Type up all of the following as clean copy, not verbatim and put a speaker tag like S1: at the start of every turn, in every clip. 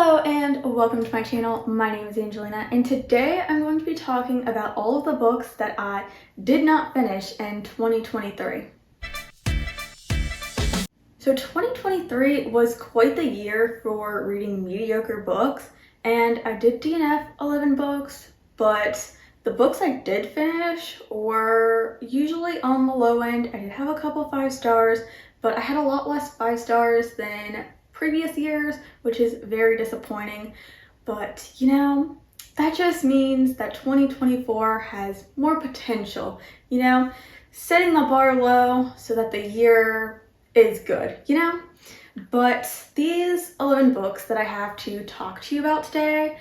S1: Hello and welcome to my channel. My name is Angelina and today I'm going to be talking about all of the books that I did not finish in 2023. So 2023 was quite the year for reading mediocre books, and I did DNF 11 books, but the books I did finish were usually on the low end. I did have a couple 5 stars, but I had a lot less 5 stars than previous years, which is very disappointing. But you know, that just means that 2024 has more potential, you know, setting the bar low so that the year is good, you know? But these 11 books that I have to talk to you about today,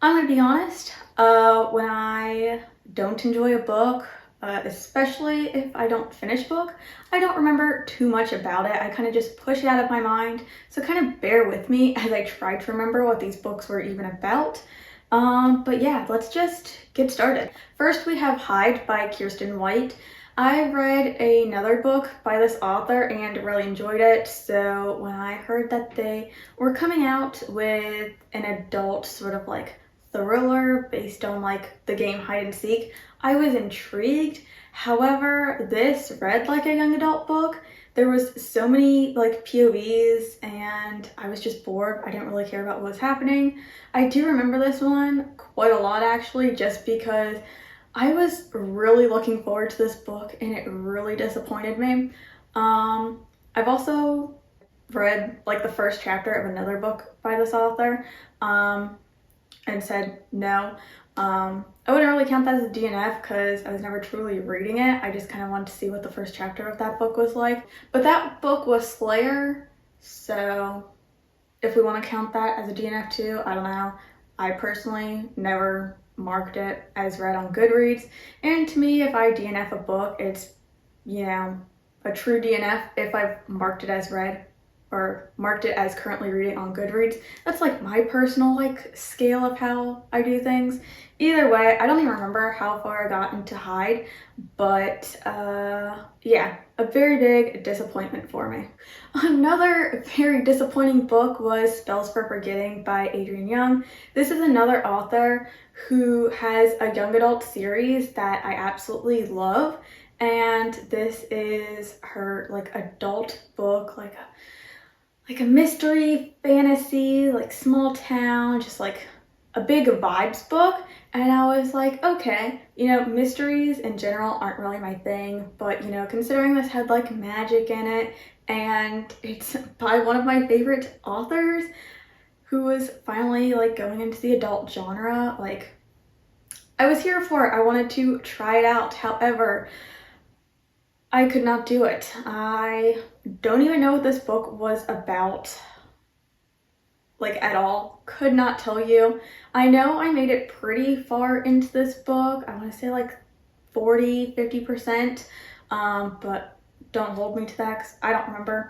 S1: I'm gonna be honest, when I don't enjoy a book, especially if I don't finish a book, I don't remember too much about it. I kind of just push it out of my mind. So kind of bear with me as I try to remember what these books were even about. But yeah, let's just get started. First, we have Hide by Kiersten White. I read another book by this author and really enjoyed it. So when I heard that they were coming out with an adult sort of like thriller based on like the game hide and seek, I was intrigued. However, this read like a young adult book. There was so many like POVs and I was just bored. I didn't really care about what was happening. I do remember this one quite a lot actually, just because I was really looking forward to this book and it really disappointed me. I've also read like the first chapter of another book by this author and said no. I wouldn't really count that as a DNF because I was never truly reading it. I just kind of wanted to see what the first chapter of that book was like. But that book was Slayer, so if we want to count that as a DNF too, I don't know. I personally never marked it as read on Goodreads, and to me, if I DNF a book, it's, you know, a true DNF if I've marked it as read or marked it as currently reading on Goodreads. That's like my personal like scale of how I do things. Either way, I don't even remember how far I got into Hide, but yeah, a very big disappointment for me. Another very disappointing book was Spells for Forgetting by Adrienne Young. This is another author who has a young adult series that I absolutely love, and this is her like adult book, like a mystery fantasy, like small town, just like a big vibes book. And I was like, okay, you know, mysteries in general aren't really my thing, but you know, considering this had like magic in it and it's by one of my favorite authors who was finally like going into the adult genre, like I was here for it. I wanted to try it out. However, I could not do it. I don't even know what this book was about, like at all. Could not tell you. I know I made it pretty far into this book. I want to say like 40-50%, but don't hold me to that because I don't remember.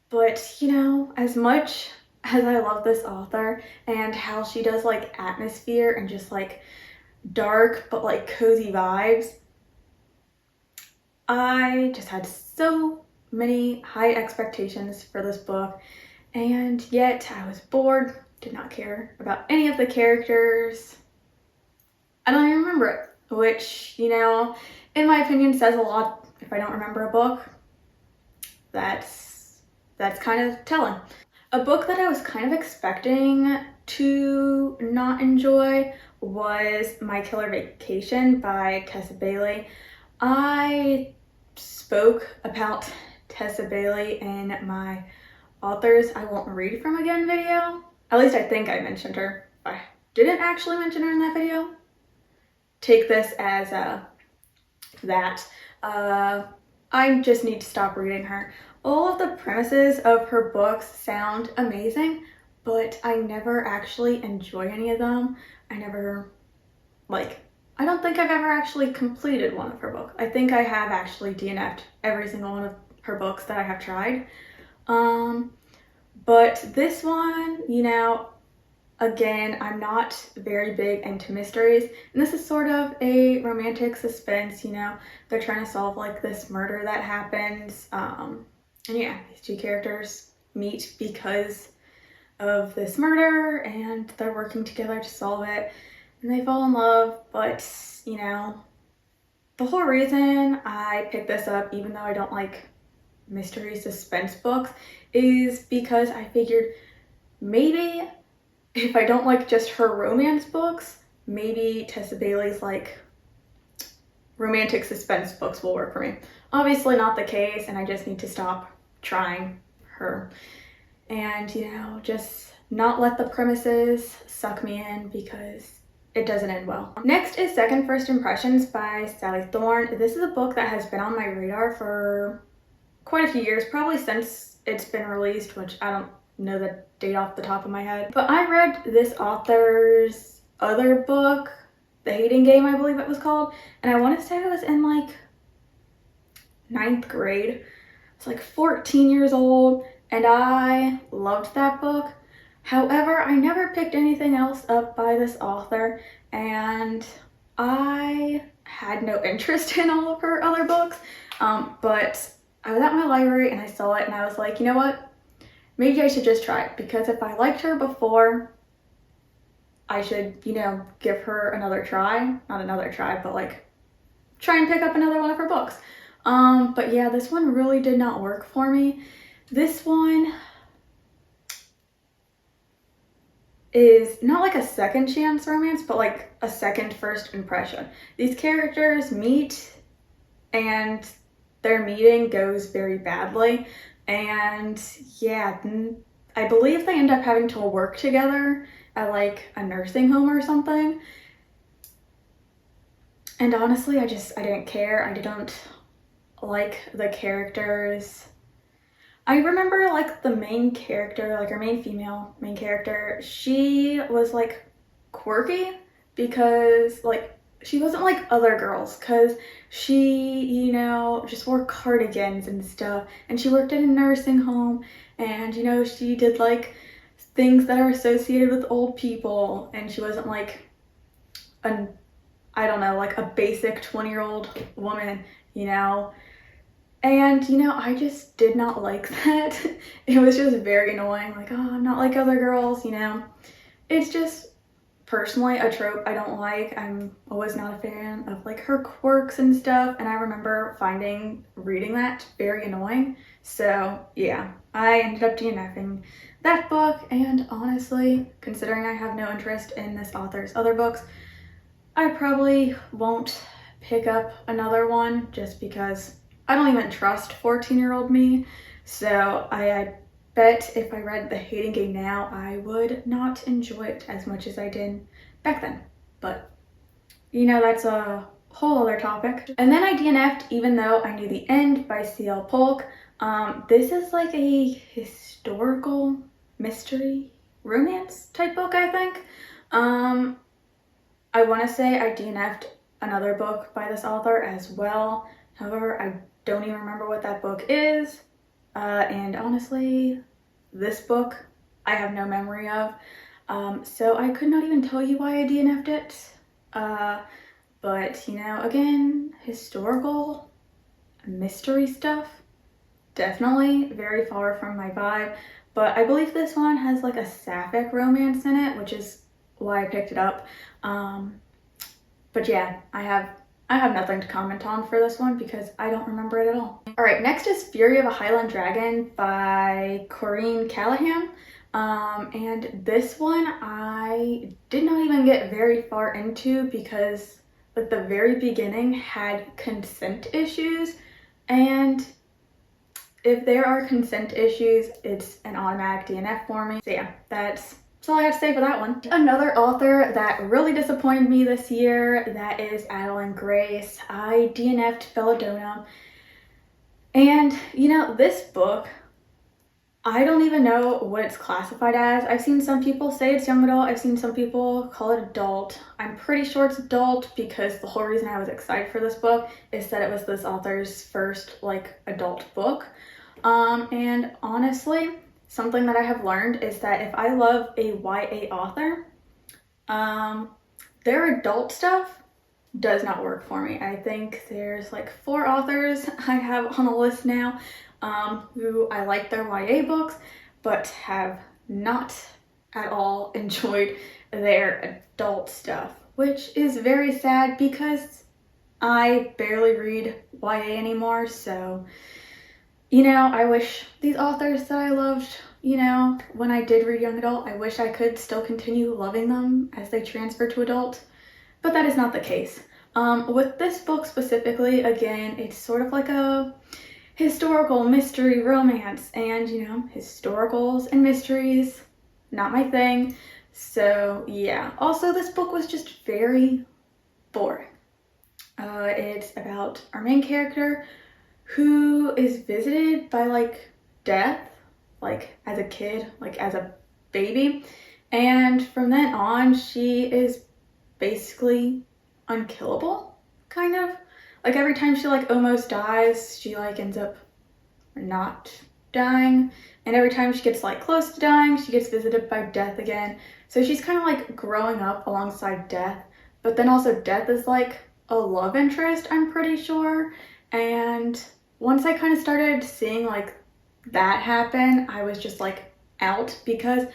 S1: But you know, as much as I love this author and how she does like atmosphere and just like dark but like cozy vibes, I just had so many high expectations for this book, and yet I was bored, did not care about any of the characters. I don't even remember it, which, you know, in my opinion says a lot. If I don't remember a book, that's kind of telling. A book that I was kind of expecting to not enjoy was My Killer Vacation by Tessa Bailey. I spoke about Tessa Bailey in my authors I won't read from again video. At least I think I mentioned her. If I didn't actually mention her in that video, take this as that. I just need to stop reading her. All of the premises of her books sound amazing, but I never actually enjoy any of them. I don't think I've ever actually completed one of her books. I think I have actually DNF'd every single one of her books that I have tried. But this one, you know, again, I'm not very big into mysteries, and this is sort of a romantic suspense, you know. They're trying to solve like this murder that happens, and yeah, these two characters meet because of this murder and they're working together to solve it and they fall in love. But you know, the whole reason I picked this up, even though I don't like mystery suspense books, is because I figured maybe if I don't like just her romance books, maybe Tessa Bailey's like romantic suspense books will work for me. Obviously not the case, and I just need to stop trying her and, you know, just not let the premises suck me in because it doesn't end well. Next is Second First Impressions by Sally Thorne. This is a book that has been on my radar for quite a few years, probably since it's been released, which I don't know the date off the top of my head. But I read this author's other book, The Hating Game, I believe it was called, and I want to say I was in like 9th grade. It's like 14 years old, and I loved that book. However, I never picked anything else up by this author, and I had no interest in all of her other books, but I was at my library and I saw it and I was like, you know what? Maybe I should just try it, because if I liked her before, I should, you know, give her another try. Not another try, but like try and pick up another one of her books. But yeah, this one really did not work for me. This one is not like a second chance romance, but like a second first impression. These characters meet and their meeting goes very badly. And yeah, I believe they end up having to work together at like a nursing home or something. And honestly, I didn't care. I didn't like the characters. I remember like the main character, like our main character, she was like quirky because like she wasn't like other girls, because she, you know, just wore cardigans and stuff, and she worked in a nursing home, and you know, she did like things that are associated with old people, and she wasn't like I don't know, like a basic 20-year-old woman, you know. And, you know, I just did not like that. It was just very annoying. Like, oh, I'm not like other girls, you know. It's just personally a trope I don't like. I was not a fan of like her quirks and stuff. And I remember reading that very annoying. So yeah, I ended up DNFing that book. And honestly, considering I have no interest in this author's other books, I probably won't pick up another one just because I don't even trust 14-year-old me. So I bet if I read The Hating Game now, I would not enjoy it as much as I did back then. But, you know, that's a whole other topic. And then I DNF'd Even Though I Knew the End by C.L. Polk. This is like a historical mystery romance type book, I think. I want to say I DNF'd another book by this author as well. However, I don't even remember what that book is. And honestly, this book I have no memory of. So I could not even tell you why I DNF'd it. But, you know, again, historical mystery stuff, definitely very far from my vibe. But I believe this one has like a sapphic romance in it, which is why I picked it up. But yeah, I have nothing to comment on for this one because I don't remember it at all. All right, next is Fury of a Highland Dragon by Corinne Callahan. And this one I did not even get very far into because like the very beginning had consent issues, and if there are consent issues, it's an automatic DNF for me. So yeah, that's all I have to say for that one. Another author that really disappointed me this year, that is Adeline Grace. I DNF'd Belladonna. And, you know, this book, I don't even know what it's classified as. I've seen some people say it's young adult. I've seen some people call it adult. I'm pretty sure it's adult because the whole reason I was excited for this book is that it was this author's first, like, adult book. And honestly, something that I have learned is that if I love a YA author, their adult stuff does not work for me. I think there's like 4 authors I have on the list now who I like their YA books but have not at all enjoyed their adult stuff, which is very sad because I barely read YA anymore, so, you know, I wish these authors that I loved, you know, when I did read young adult, I wish I could still continue loving them as they transfer to adult, but that is not the case. With this book specifically, again, it's sort of like a historical mystery romance, and, you know, historicals and mysteries, not my thing. So yeah, also this book was just very boring. It's about our main character who is visited by like death, like as a kid, like as a baby, and from then on she is basically unkillable, kind of. Like every time she like almost dies, she like ends up not dying, and every time she gets like close to dying, she gets visited by death again. So she's kind of like growing up alongside death, but then also death is like a love interest, I'm pretty sure. And once I kind of started seeing like that happen, I was just like out, because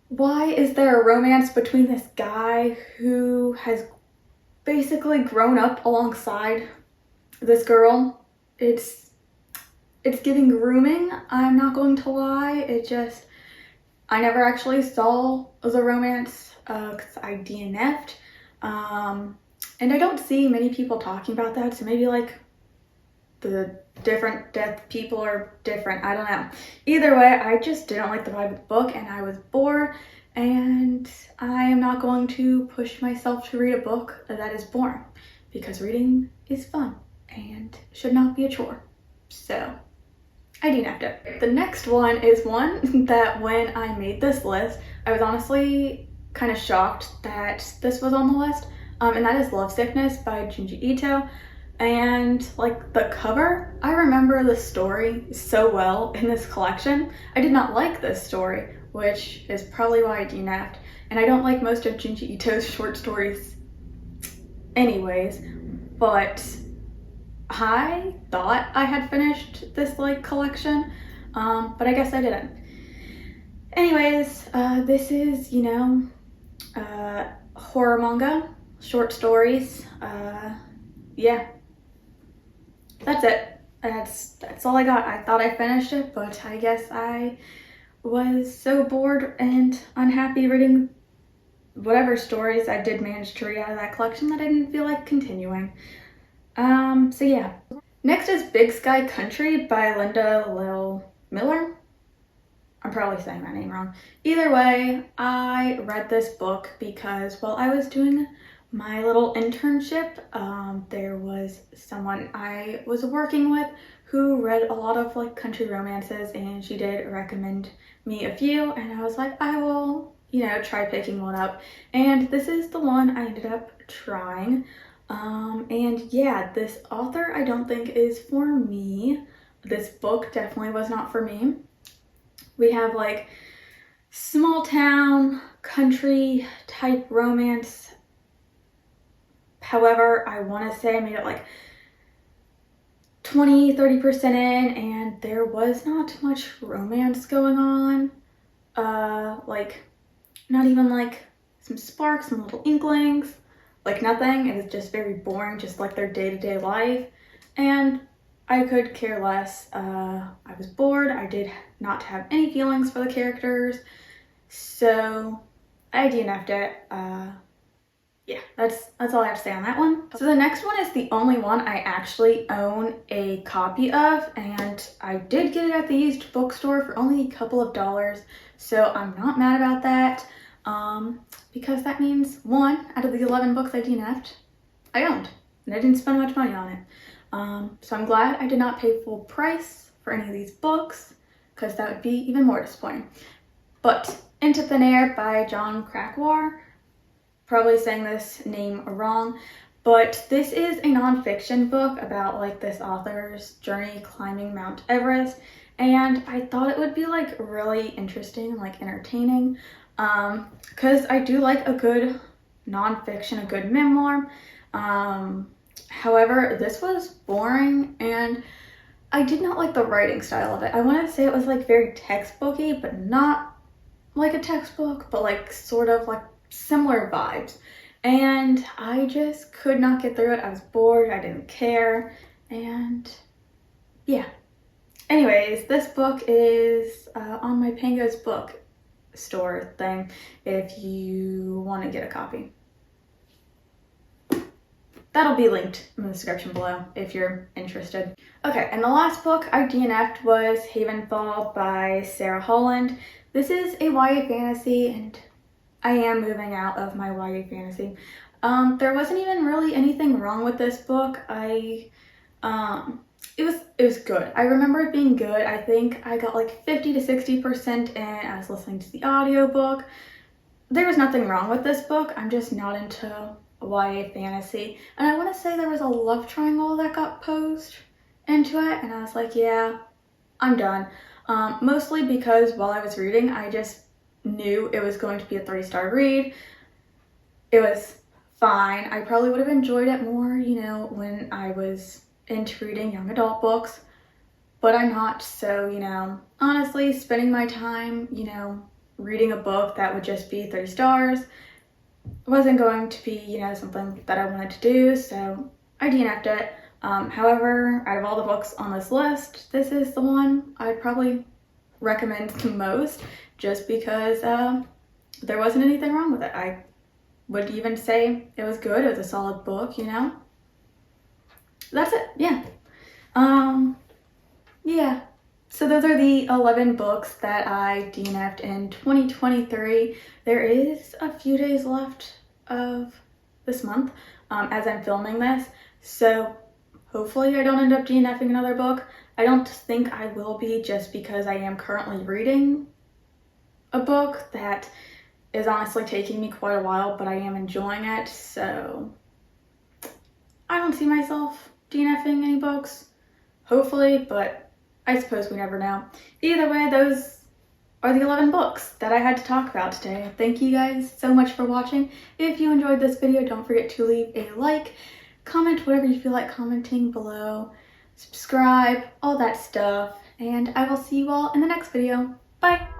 S1: why is there a romance between this guy who has basically grown up alongside this girl? It's giving grooming, I'm not going to lie. I never actually saw the romance because I DNF'd. And I don't see many people talking about that, so maybe like the different deaf people are different, I don't know. Either way, I just didn't like the vibe of the book and I was bored, and I am not going to push myself to read a book that is boring, because reading is fun and should not be a chore. So I DNF'd it. The next one is one that when I made this list, I was honestly kind of shocked that this was on the list, and that is Love Sickness by Junji Ito. And like the cover, I remember the story so well in this collection. I did not like this story, which is probably why I DNF'd, and I don't like most of Junji Ito's short stories anyways, but I thought I had finished this like collection, but I guess I didn't. Anyways, this is, you know, horror manga, short stories. Yeah, that's it. That's all I got. I thought I finished it, but I guess I was so bored and unhappy reading whatever stories I did manage to read out of that collection that I didn't feel like continuing. So yeah. Next is Big Sky Country by Linda Lil Miller. I'm probably saying that name wrong. Either way, I read this book because while I was doing my little internship, there was someone I was working with who read a lot of like country romances, and she did recommend me a few, and I was like, I will, you know, try picking one up. And this is the one I ended up trying. And yeah, this author I don't think is for me. This book definitely was not for me. We have like small town, country type romance. However, I want to say I made it like 20-30% in, and there was not much romance going on. Like not even like some sparks, some little inklings. Like nothing. It was just very boring, just like their day-to-day life, and I could care less. I was bored. I did not have any feelings for the characters, so I DNF'd it. Yeah, that's all I have to say on that one. So the next one is the only one I actually own a copy of, and I did get it at the used bookstore for only a couple of dollars, so I'm not mad about that. Because that means 1 out of the 11 books I DNF'd, I owned, and I didn't spend much money on it. So I'm glad I did not pay full price for any of these books, because that would be even more disappointing. But Into Thin Air by John Krakauer, probably saying this name wrong, but this is a nonfiction book about like this author's journey climbing Mount Everest, and I thought it would be like really interesting and like entertaining. Because I do like a good nonfiction, a good memoir. However, this was boring, and I did not like the writing style of it. I wanted to say it was like very textbooky, but not like a textbook, but like sort of like similar vibes. And I just could not get through it. I was bored, I didn't care, and yeah. Anyways, this book is on my Pango's book store thing if you want to get a copy. That'll be linked in the description below if you're interested. Okay, and the last book I DNF'd was Havenfall by Sarah Holland. This is a YA fantasy, and I am moving out of my YA fantasy. There wasn't even really anything wrong with this book. It was good. I remember it being good. I think I got like 50 to 60% in. I was listening to the audiobook. There was nothing wrong with this book. I'm just not into YA fantasy. And I want to say there was a love triangle that got posed into it, and I was like, yeah, I'm done. Mostly because while I was reading, I just knew it was going to be a 3-star read. It was fine. I probably would have enjoyed it more, you know, when I was into reading young adult books, but I'm not. So, you know, honestly, spending my time, you know, reading a book that would just be 3 stars wasn't going to be, you know, something that I wanted to do, so I DNF'd it. However, out of all the books on this list, this is the one I'd probably recommend the most, just because there wasn't anything wrong with it. I would even say it was good. It was a solid book, you know. That's it, yeah. Yeah. So those are the 11 books that I DNF'd in 2023. There is a few days left of this month as I'm filming this, so hopefully I don't end up DNFing another book. I don't think I will be, just because I am currently reading a book that is honestly taking me quite a while, but I am enjoying it, so I don't see myself DNFing any books, hopefully, but I suppose we never know. Either way, those are the 11 books that I had to talk about today. Thank you guys so much for watching. If you enjoyed this video, don't forget to leave a like, comment whatever you feel like commenting below, subscribe, all that stuff, and I will see you all in the next video. Bye!